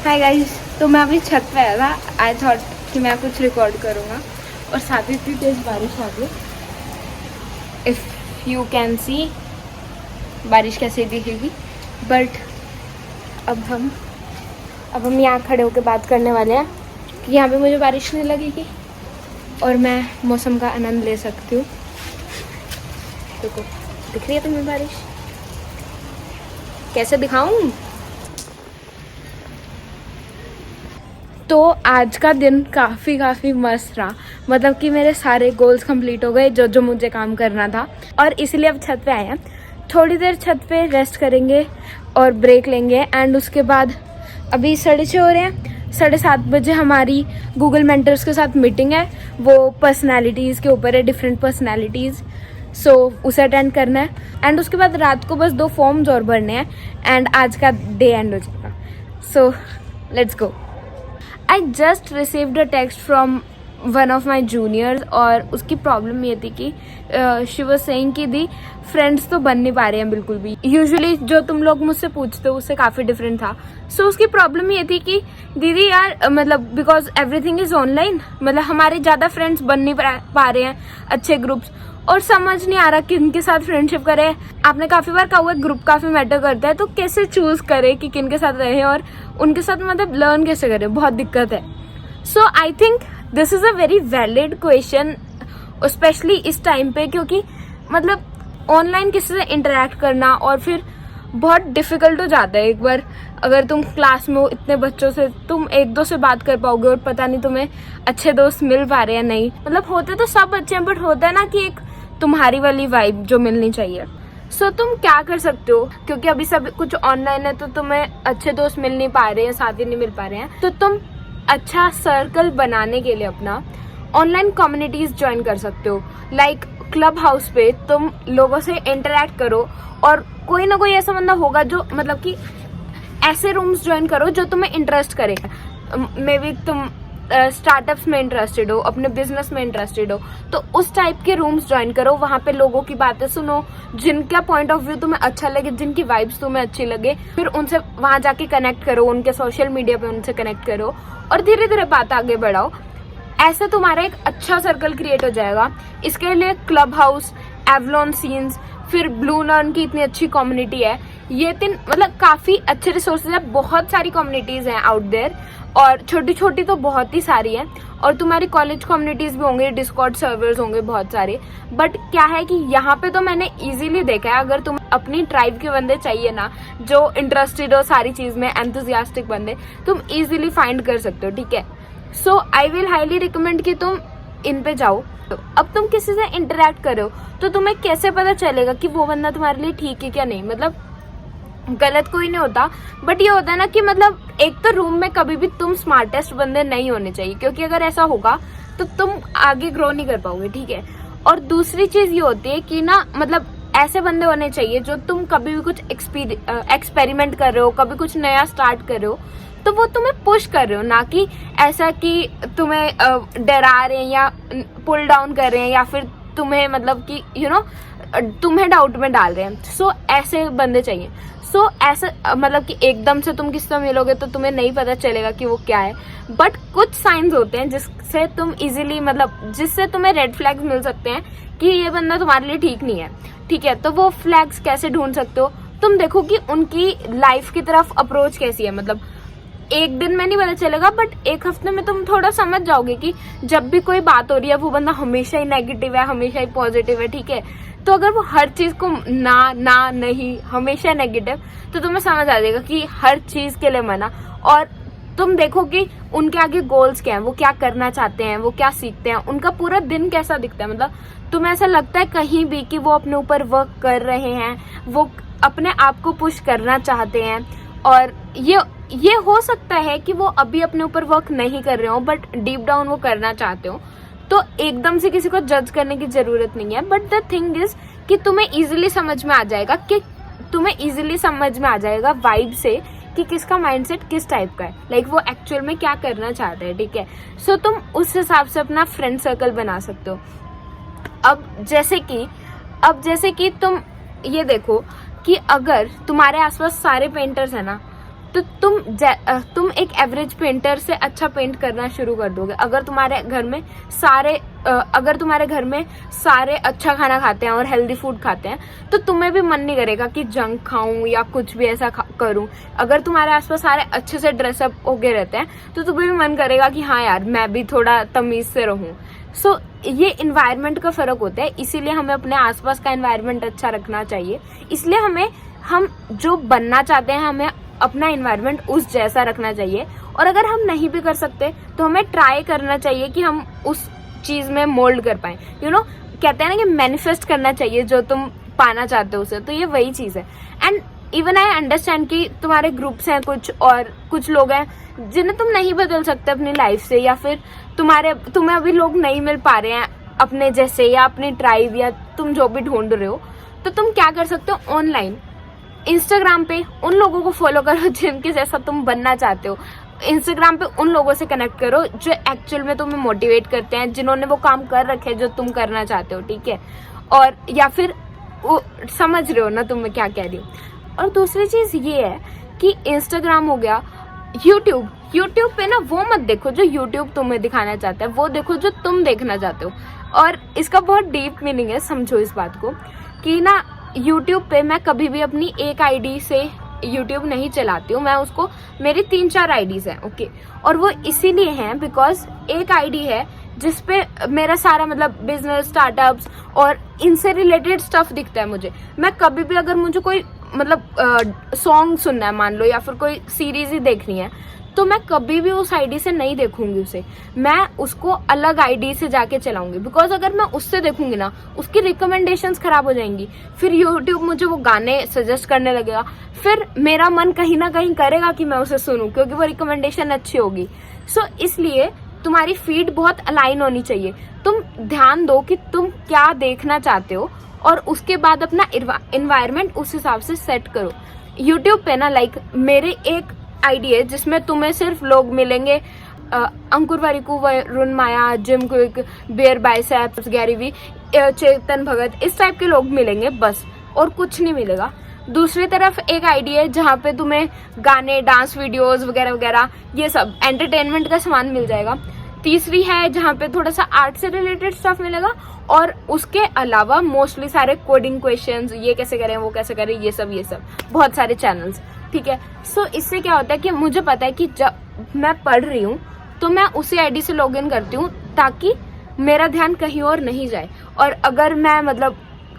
Hi guys, तो मैं अभी छत पे आया था। आई थॉट कि मैं कुछ रिकॉर्ड करूँगा और साथ ही इतनी तेज़ बारिश आ गई। इफ़ यू कैन सी बारिश कैसे दिखेगी, बट अब हम यहाँ खड़े होकर बात करने वाले हैं कि यहाँ पे मुझे बारिश नहीं लगेगी और मैं मौसम का आनंद ले सकती हूँ। देखो, दिख रही है तुम्हें बारिश? कैसे दिखाऊं? तो आज का दिन काफ़ी मस्त रहा। मतलब कि मेरे सारे गोल्स कंप्लीट हो गए जो मुझे काम करना था, और इसलिए अब छत पे आए हैं। थोड़ी देर छत पे रेस्ट करेंगे और ब्रेक लेंगे, एंड उसके बाद अभी 6:30 हो रहे हैं। 7:30 बजे हमारी गूगल मेंटर्स के साथ मीटिंग है। वो पर्सनैलिटीज़ के ऊपर है, डिफरेंट पर्सनैलिटीज़। सो उसे अटेंड करना है, एंड उसके बाद रात को बस 2 फॉर्म्स और भरने हैं, एंड आज का डे एंड हो जाएगा। So let's go. I just received a text from one of my juniors, और उसकी प्रॉब्लम ये थी कि she was saying कि दी फ्रेंड्स तो बन नहीं पा रहे हैं बिल्कुल भी। यूजुअली जो तुम लोग मुझसे पूछते हो उससे काफ़ी डिफरेंट था। सो उसकी प्रॉब्लम ये थी कि दीदी यार, मतलब बिकॉज एवरीथिंग इज़ ऑनलाइन, मतलब हमारे ज़्यादा फ्रेंड्स बन नहीं पा रहे हैं अच्छे ग्रुप्स, और समझ नहीं आ रहा कि किनके साथ फ्रेंडशिप करें। आपने काफ़ी बार कहा हुआ ग्रुप काफ़ी मैटर करता है, तो कैसे चूज करें कि किन के साथ रहें और उनके साथ मतलब लर्न कैसे करें, बहुत दिक्कत है। So I think this is a very valid question, specially इस टाइम पे, क्योंकि मतलब ऑनलाइन किसी से इंटरेक्ट करना और फिर बहुत डिफिकल्ट हो जाता है। एक बार अगर तुम क्लास में हो इतने बच्चों से, तुम 1-2 से बात कर पाओगे और पता नहीं तुम्हें अच्छे दोस्त मिल पा रहे हैं नहीं। मतलब होते तो सब अच्छे हैं, बट होता है ना कि एक तुम्हारी वाली वाइब जो मिलनी चाहिए। सो तुम क्या कर सकते हो, क्योंकि अभी सब कुछ ऑनलाइन है तो तुम्हें अच्छे दोस्त मिल नहीं पा रहे हैं, साथी नहीं मिल पा रहे हैं, तो तुम अच्छा सर्कल बनाने के लिए अपना ऑनलाइन कम्युनिटीज ज्वाइन कर सकते हो। लाइक क्लब हाउस पे तुम लोगों से इंटरेक्ट करो, और कोई ना कोई ऐसा बंदा होगा जो मतलब कि ऐसे रूम्स ज्वाइन करो जो तुम्हें इंटरेस्ट करे। मे बी तुम स्टार्टअप्स में इंटरेस्टेड हो, अपने बिजनेस में इंटरेस्टेड हो, तो उस टाइप के रूम्स ज्वाइन करो। वहाँ पे लोगों की बातें सुनो, जिनका पॉइंट ऑफ व्यू तुम्हें अच्छा लगे, जिनकी वाइब्स तुम्हें अच्छी लगे, फिर उनसे वहाँ जाके कनेक्ट करो, उनके सोशल मीडिया पे उनसे कनेक्ट करो, और धीरे धीरे बात आगे बढ़ाओ। ऐसे तुम्हारा एक अच्छा सर्कल क्रिएट हो जाएगा। इसके लिए क्लब हाउस, एवलॉन सीन्स, फिर ब्लू लर्न की इतनी अच्छी कम्युनिटी है। ये 3 मतलब काफ़ी अच्छे रिसोर्सेज है। बहुत सारी कम्युनिटीज़ हैं आउट देयर, और छोटी छोटी तो बहुत ही सारी है, और तुम्हारी कॉलेज कम्युनिटीज़ भी होंगे, डिस्कॉर्ड सर्वर्स होंगे बहुत सारे। बट क्या है कि यहाँ पे तो मैंने इजीली देखा है, अगर तुम अपनी ट्राइब के बंदे चाहिए ना, जो इंटरेस्टेड हो सारी चीज़ में, एंथुजियास्टिक बंदे, तुम इजीली फाइंड कर सकते हो। ठीक है, so I will highly recommend कि तुम इन पे जाओ। तो अब तुम किसी से इंटरेक्ट करो तो तुम्हें कैसे पता चलेगा कि वो बंदा तुम्हारे लिए ठीक है क्या नहीं। मतलब गलत कोई नहीं होता, बट ये होता है ना कि मतलब एक तो रूम में कभी भी तुम स्मार्टेस्ट बंदे नहीं होने चाहिए, क्योंकि अगर ऐसा होगा तो तुम आगे ग्रो नहीं कर पाओगे। ठीक है, और दूसरी चीज ये होती है कि ना, मतलब ऐसे बंदे होने चाहिए जो तुम कभी भी कुछ एक्सपेरिमेंट कर रहे हो, कभी कुछ नया स्टार्ट कर रहे हो, तो वो तुम्हें पुश कर रहे हो, ना कि ऐसा कि तुम्हें डरा रहे हैं या पुल डाउन कर रहे हैं, या फिर तुम्हें मतलब कि तुम्हें डाउट में डाल रहे हैं। सो ऐसे बंदे चाहिए। सो ऐसे मतलब कि एकदम से तुम किससे मिलोगे तो तुम्हें नहीं पता चलेगा कि वो क्या है, बट कुछ साइंस होते हैं जिससे तुम इजीली, मतलब जिससे तुम्हें रेड फ्लैग्स मिल सकते हैं कि ये बंदा तुम्हारे लिए ठीक नहीं है। ठीक है, तो वो फ्लैग्स कैसे ढूंढ सकते हो? तुम देखो कि उनकी लाइफ की तरफ अप्रोच कैसी है। मतलब एक दिन में नहीं पता चलेगा, बट एक हफ्ते में तुम थोड़ा समझ जाओगे कि जब भी कोई बात हो रही है वो बंदा हमेशा ही नेगेटिव है, हमेशा ही पॉजिटिव है। ठीक है, तो अगर वो हर चीज को ना नहीं हमेशा नेगेटिव, तो तुम्हें समझ आ जाएगा कि हर चीज के लिए मना। और तुम देखो कि उनके आगे गोल्स क्या है, वो क्या करना चाहते हैं, वो क्या सीखते हैं, उनका पूरा दिन कैसा दिखता है। मतलब तुम्हें ऐसा लगता है कहीं भी कि वो अपने ऊपर वर्क कर रहे हैं, वो अपने आप को पुश करना चाहते हैं, और ये हो सकता है कि वो अभी अपने ऊपर वर्क नहीं कर रहे हो, बट डीप डाउन वो करना चाहते हो। तो एकदम से किसी को जज करने की जरूरत नहीं है, बट द थिंग इज कि तुम्हें इजीली समझ में आ जाएगा वाइब से कि किसका माइंडसेट किस टाइप का है, लाइक वो एक्चुअल में क्या करना चाहता है। ठीक है, सो तुम उस हिसाब से अपना फ्रेंड सर्कल बना सकते हो। अब जैसे कि तुम ये देखो कि अगर तुम्हारे आसपास सारे पेंटर्स है ना, तो तुम एक एवरेज पेंटर से अच्छा पेंट करना शुरू कर दोगे। अगर तुम्हारे घर में सारे अच्छा खाना खाते हैं और हेल्दी फूड खाते हैं, तो तुम्हें भी मन नहीं करेगा कि जंक खाऊं या कुछ भी ऐसा करूं। अगर तुम्हारे आसपास सारे अच्छे से ड्रेसअप होके रहते हैं, तो तुम्हें भी मन करेगा कि हाँ यार, मैं भी थोड़ा तमीज से रहूं। सो ये इन्वायरमेंट का फर्क होता है, इसीलिए हमें अपने आसपास का इन्वायरमेंट अच्छा रखना चाहिए। इसलिए हम जो बनना चाहते हैं, हमें अपना इन्वायरमेंट उस जैसा रखना चाहिए। और अगर हम नहीं भी कर सकते, तो हमें ट्राई करना चाहिए कि हम उस चीज में मोल्ड कर पाए। कहते हैं ना कि मैनिफेस्ट करना चाहिए जो तुम पाना चाहते हो उसे। तो ये वही चीज है। एंड इवन आई अंडरस्टैंड कि तुम्हारे ग्रुप्स हैं कुछ लोग हैं जिन्हें तुम नहीं बदल सकते अपनी लाइफ से, या फिर तुम्हें अभी लोग नहीं मिल पा रहे हैं अपने जैसे, या अपनी ट्राइब, या तुम जो भी ढूंढ रहे हो। तो तुम क्या कर सकते हो, ऑनलाइन इंस्टाग्राम पे उन लोगों को फॉलो करो जिनके जैसा तुम बनना चाहते हो। इंस्टाग्राम पे उन लोगों से कनेक्ट करो जो एक्चुअल में तुम्हें मोटिवेट करते हैं, जिन्होंने वो काम कर रखे हैं जो तुम करना चाहते हो, ठीक है। और या फिर वो समझ रहे हो ना तुम मैं क्या कह रही हूँ। और दूसरी चीज ये है कि इंस्टाग्राम हो गया, यूट्यूब पे ना वो मत देखो जो यूट्यूब तुम्हें दिखाना चाहता है, वो देखो जो तुम देखना चाहते हो। और इसका बहुत डीप मीनिंग है, समझो इस बात को कि ना यूट्यूब पे मैं कभी भी अपनी एक आईडी से यूट्यूब नहीं चलाती हूँ। मैं उसको, मेरी 3-4 आईडीज हैं, ओके। और वो इसीलिए हैं बिकॉज एक आईडी है जिसपे मेरा सारा मतलब बिजनेस, स्टार्टअप्स और इनसे रिलेटेड स्टफ दिखता है मुझे। मैं कभी भी अगर मुझे कोई मतलब सॉन्ग सुनना है मान लो, या फिर कोई सीरीज ही देखनी है, तो मैं कभी भी उस आईडी से नहीं देखूंगी उसे, मैं उसको अलग आईडी से जाके चलाऊंगी। बिकॉज अगर मैं उससे देखूंगी ना, उसकी रिकमेंडेशंस खराब हो जाएंगी, फिर यूट्यूब मुझे वो गाने सजेस्ट करने लगेगा, फिर मेरा मन कहीं ना कहीं करेगा कि मैं उसे सुनूं क्योंकि वो रिकमेंडेशन अच्छी होगी। सो इसलिए तुम्हारी फीड बहुत अलाइन होनी चाहिए। तुम ध्यान दो कि तुम क्या देखना चाहते हो और उसके बाद अपना इन्वायरमेंट उस हिसाब से सेट करो। यूट्यूब पे ना मेरे एक आईडी है जिसमें तुम्हें सिर्फ लोग मिलेंगे, Ankur Warikoo, Varun Mayya, Jim Kwik, Beer Biceps, Gary Vee, Chetan Bhagat, इस टाइप के लोग मिलेंगे बस, और कुछ नहीं मिलेगा। दूसरी तरफ एक आईडी है जहाँ पे तुम्हें गाने, डांस वीडियोस वगैरह वगैरह ये सब एंटरटेनमेंट का सामान मिल जाएगा। तीसरी है जहाँ पे थोड़ा सा आर्ट से रिलेटेड स्टफ मिलेगा, और उसके अलावा मोस्टली सारे कोडिंग क्वेश्चंस, ये कैसे करें, वो कैसे करें, ये सब बहुत सारे चैनल्स, ठीक है। सो इससे क्या होता है कि मुझे पता है कि जब मैं पढ़ रही हूँ तो मैं उसी आईडी से लॉग इन करती हूँ ताकि मेरा ध्यान कहीं और नहीं जाए। और अगर मैं मतलब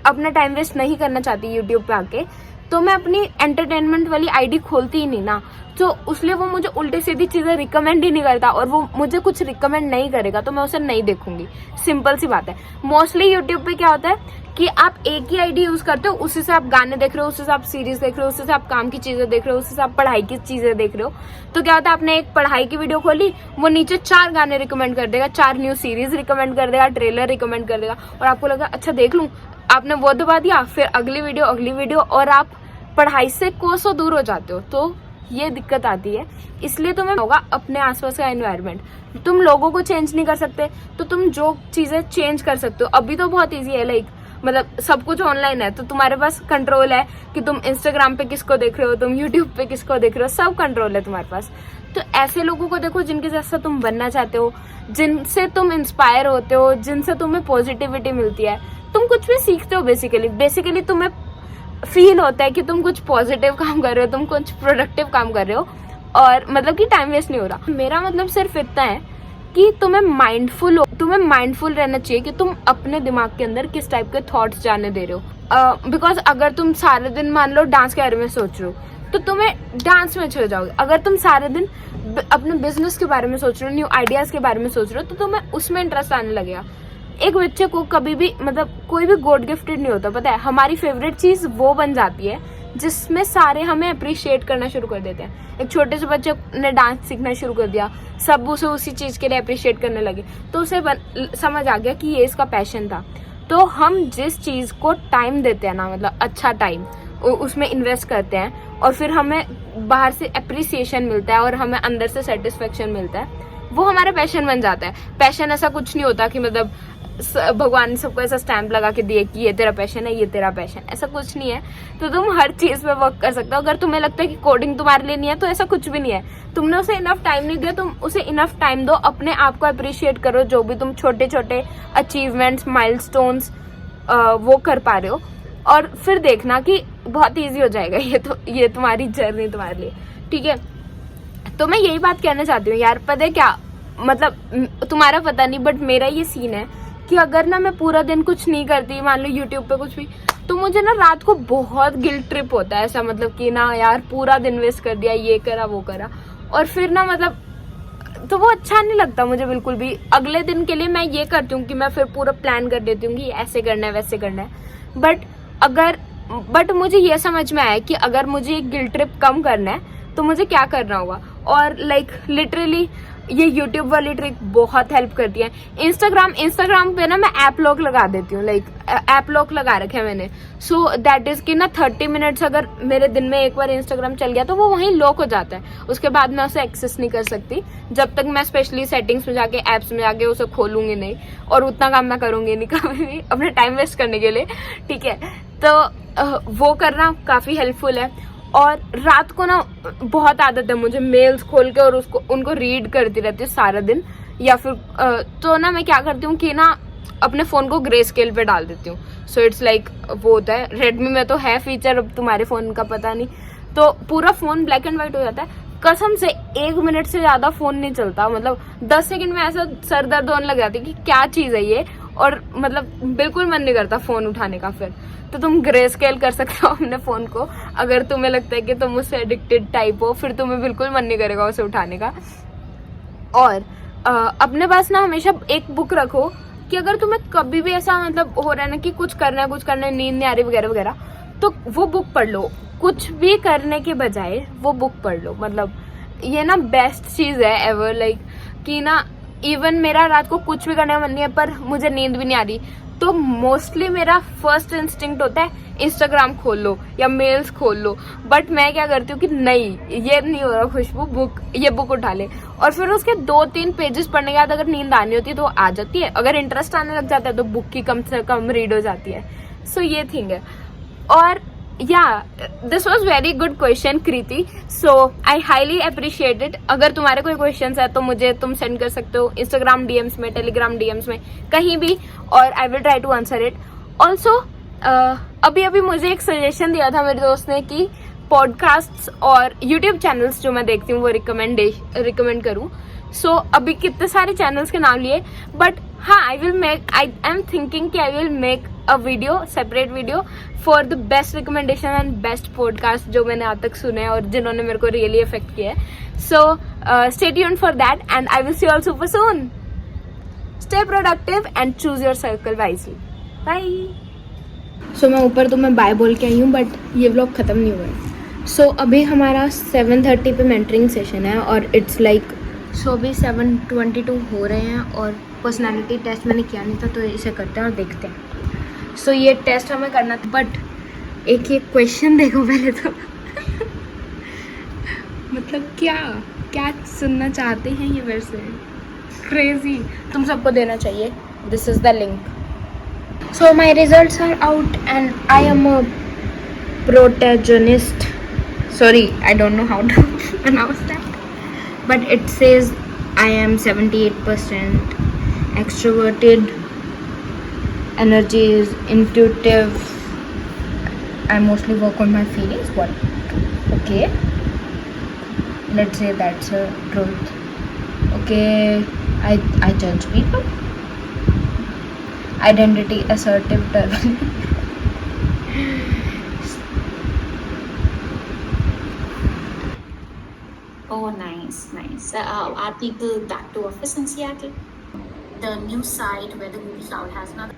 अपना टाइम वेस्ट नहीं करना चाहती यूट्यूब पे आके, तो मैं अपनी एंटरटेनमेंट वाली आईडी खोलती ही नहीं ना। तो उसलिए वो मुझे उल्टी सीधी चीजें रिकमेंड ही नहीं करता, और वो मुझे कुछ रिकमेंड नहीं करेगा तो मैं उसे नहीं देखूंगी। सिंपल सी बात है। मोस्टली यूट्यूब पे क्या होता है कि आप एक ही आईडी यूज करते हो, उसी से आप गाने देख रहे हो, उसी से आप सीरीज देख रहे हो, उसी से आप काम की चीजें देख रहे हो, उसी से आप पढ़ाई की चीजें देख रहे हो। तो क्या होता है, आपने एक पढ़ाई की वीडियो खोली, वो नीचे 4 गाने रिकमेंड कर देगा, 4 न्यू सीरीज रिकमेंड कर देगा, ट्रेलर रिकमेंड कर देगा, और आपको लगा अच्छा देख लूं, आपने वो दबा दिया, फिर अगली वीडियो, और आप पढ़ाई से कोसों दूर हो जाते हो। तो ये दिक्कत आती है। इसलिए तुम्हें होगा अपने आसपास का एनवायरनमेंट। तुम लोगों को चेंज नहीं कर सकते, तो तुम जो चीजें चेंज कर सकते हो, अभी तो बहुत इजी है, मतलब सब कुछ ऑनलाइन है, तो तुम्हारे पास कंट्रोल है कि तुम इंस्टाग्राम पे किसको देख रहे हो, तुम यूट्यूब पे किसको देख रहे हो, सब कंट्रोल है तुम्हारे पास। तो ऐसे लोगों को देखो जिनके जैसा तुम बनना चाहते हो, जिनसे तुम इंस्पायर होते हो, जिनसे तुम्हें पॉजिटिविटी मिलती है, तुम कुछ भी सीखते हो। बेसिकली तुम्हें फील होता है कि तुम कुछ पॉजिटिव काम कर रहे हो, तुम कुछ प्रोडक्टिव काम कर रहे हो, और मतलब कि टाइम वेस्ट नहीं हो रहा। मेरा मतलब सिर्फ इतना है कि तुम्हें माइंडफुल रहना चाहिए कि तुम अपने दिमाग के अंदर किस टाइप के थॉट्स जाने दे रहे हो। बिकॉज अगर तुम सारे दिन मान लो डांस के बारे में सोच रहे हो, तो तुम्हें डांस में चले जाओगे। अगर तुम सारे दिन अपने बिजनेस के बारे में सोच रहे हो, न्यू आइडियाज के बारे में सोच रहे हो, तो तुम्हें उसमें इंटरेस्ट आने लगेगा। एक बच्चे को कभी भी मतलब कोई भी गॉड गिफ्टेड नहीं होता, पता है। हमारी फेवरेट चीज वो बन जाती है जिसमें सारे हमें अप्रिशिएट करना शुरू कर देते हैं। एक छोटे से बच्चे ने डांस सीखना शुरू कर दिया, सब उसे उसी चीज के लिए अप्रिशिएट करने लगे, तो उसे समझ आ गया कि ये इसका पैशन था। तो हम जिस चीज को टाइम देते हैं ना, मतलब अच्छा टाइम उसमें इन्वेस्ट करते हैं, और फिर हमें बाहर से अप्रिसिएशन मिलता है और हमें अंदर से सेटिस्फेक्शन मिलता है, वो हमारा पैशन बन जाता है। पैशन ऐसा कुछ नहीं होता कि मतलब भगवान ने सबको ऐसा स्टैंप लगा के दिए कि ये तेरा पैशन है, ये तेरा पैशन, ऐसा कुछ नहीं है। तो तुम हर चीज पे वर्क कर सकते हो। अगर तुम्हें लगता है कि कोडिंग तुम्हारे लिए नहीं है तो ऐसा कुछ भी नहीं है। तुमने उसे इनफ टाइम नहीं दिया, तुम उसे इनफ टाइम दो, अपने आप को अप्रिशिएट करो, जो भी तुम छोटे छोटे अचीवमेंट्स, माइलस्टोन्स वो कर पा रहे हो, और फिर देखना कि बहुत ईजी हो जाएगा ये तुम्हारी जर्नी तुम्हारे लिए, ठीक है। तो मैं यही बात कहना चाहती हूँ यार, पता है क्या, मतलब तुम्हारा पता नहीं बट मेरा ये सीन है कि अगर ना मैं पूरा दिन कुछ नहीं करती, मान लो यूट्यूब पे कुछ भी, तो मुझे ना रात को बहुत गिल्ट ट्रिप होता है, ऐसा मतलब कि ना यार पूरा दिन वेस्ट कर दिया, ये करा वो करा, और फिर ना मतलब तो वो अच्छा नहीं लगता मुझे बिल्कुल भी। अगले दिन के लिए मैं ये करती हूँ कि मैं फिर पूरा प्लान कर देती हूँ कि ऐसे करना है वैसे करना है, बट मुझे ये समझ में आया कि अगर मुझे एक गिल्ट ट्रिप कम करना है तो मुझे क्या करना होगा। और लाइक लिटरली ये YouTube वाली ट्रिक बहुत हेल्प करती है। इंस्टाग्राम पे ना मैं ऐप लॉक लगा देती हूँ, लाइक ऐप लॉक लगा रखे है मैंने, सो दैट इज कि ना 30 मिनट्स अगर मेरे दिन में एक बार इंस्टाग्राम चल गया तो वो वहीं लॉक हो जाता है, उसके बाद मैं उसे एक्सेस नहीं कर सकती जब तक मैं स्पेशली सेटिंग्स में जाके ऐप्स में जाके उसे खोलूंगी नहीं, और उतना काम मैं करूंगी नहीं कभी भी अपने टाइम वेस्ट करने के लिए, ठीक है। तो वो करना काफी हेल्पफुल है। और रात को ना बहुत आदत है मुझे मेल्स खोल के और उनको रीड करती रहती हूँ सारा दिन, या फिर तो ना मैं क्या करती हूँ कि ना अपने फोन को ग्रे स्केल पे डाल देती हूँ, सो इट्स लाइक वो होता है, रेडमी में तो है फीचर, अब तुम्हारे फोन का पता नहीं, तो पूरा फोन ब्लैक एंड व्हाइट हो जाता है। कसम से 1 मिनट से ज्यादा फोन नहीं चलता, मतलब 10 सेकंड में ऐसा सर दर्द होने लग जाती है कि क्या चीज है ये, और मतलब बिल्कुल मन नहीं करता फोन उठाने का। फिर तो तुम ग्रे स्केल कर सकते हो अपने फोन को, अगर तुम्हें लगता है कि तुम उससे एडिक्टेड टाइप हो, फिर तुम्हें बिल्कुल मन नहीं करेगा उसे उठाने का। और अपने पास ना हमेशा एक बुक रखो कि अगर तुम्हें कभी भी ऐसा मतलब हो रहा है ना कि कुछ करना है, नींद नहीं आ रही वगैरह वगैरह, तो वो बुक पढ़ लो। कुछ भी करने के बजाय वो बुक पढ़ लो, मतलब ये ना बेस्ट चीज है एवर, लाइक कि ना इवन मेरा रात को कुछ भी करने का मन नहीं है पर मुझे नींद भी नहीं आ रही, तो मोस्टली मेरा फर्स्ट इंस्टिंक्ट होता है इंस्टाग्राम खोल लो या मेल्स खोल लो, बट मैं क्या करती हूँ कि नहीं, ये नहीं हो रहा खुशबू, ये बुक उठा ले, और फिर उसके 2-3 पेजेस पढ़ने के बाद अगर नींद आनी होती है तो आ जाती है, अगर इंटरेस्ट आने लग जाता है तो बुक की कम से कम रीड हो जाती है। सो ये थिंग है। और this was very good question Kriti, so I highly appreciate it. अगर तुम्हारे कोई क्वेश्चन है तो मुझे तुम सेंड कर सकते हो इंस्टाग्राम डीएम्स में, टेलीग्राम डीएम्स में, कहीं भी, और I will try to answer it. Also अभी मुझे एक सजेशन दिया था मेरे दोस्त ने कि पॉडकास्ट्स और यूट्यूब चैनल्स जो मैं देखती हूँ वो रिकमेंड करूँ। सो अभी कितने सारे चैनल्स के नाम लिए, बट हाँ आई एम थिंकिंग कि I will make a video, separate video for the best recommendation and best podcast जो मैंने आज तक सुने और जिन्होंने मेरे को रियली अफेक्ट किया है। So stay tuned for that and I will see you all super soon. Stay productive and choose your circle wisely. Bye. So मैं ऊपर तो मैं बाय बोल के आई हूँ बट ये व्लॉग खत्म नहीं हुआ है। सो अभी हमारा 7:30 पे मेंटरिंग सेशन है और इट्स लाइक अभी 7:22 हो रहे हैं, और पर्सनालिटी टेस्ट मैंने किया नहीं था तो इसे करते हैं और देखते हैं। सो ये टेस्ट हमें करना था, बट एक क्वेश्चन देखो पहले तो मतलब क्या सुनना चाहते हैं ये मेरे से, क्रेजी, तुम सबको देना चाहिए। This is the link. So my results are out and I am a protagonist, sorry I don't know how to pronounce that, but it says I am 78% extroverted, energy is intuitive, I mostly work on my feelings. What? Okay, let's say that's a truth. Okay, I judge people. Identity assertive turbulent. Oh, nice. Are people back to office in Seattle? The new site where the Google Cloud has another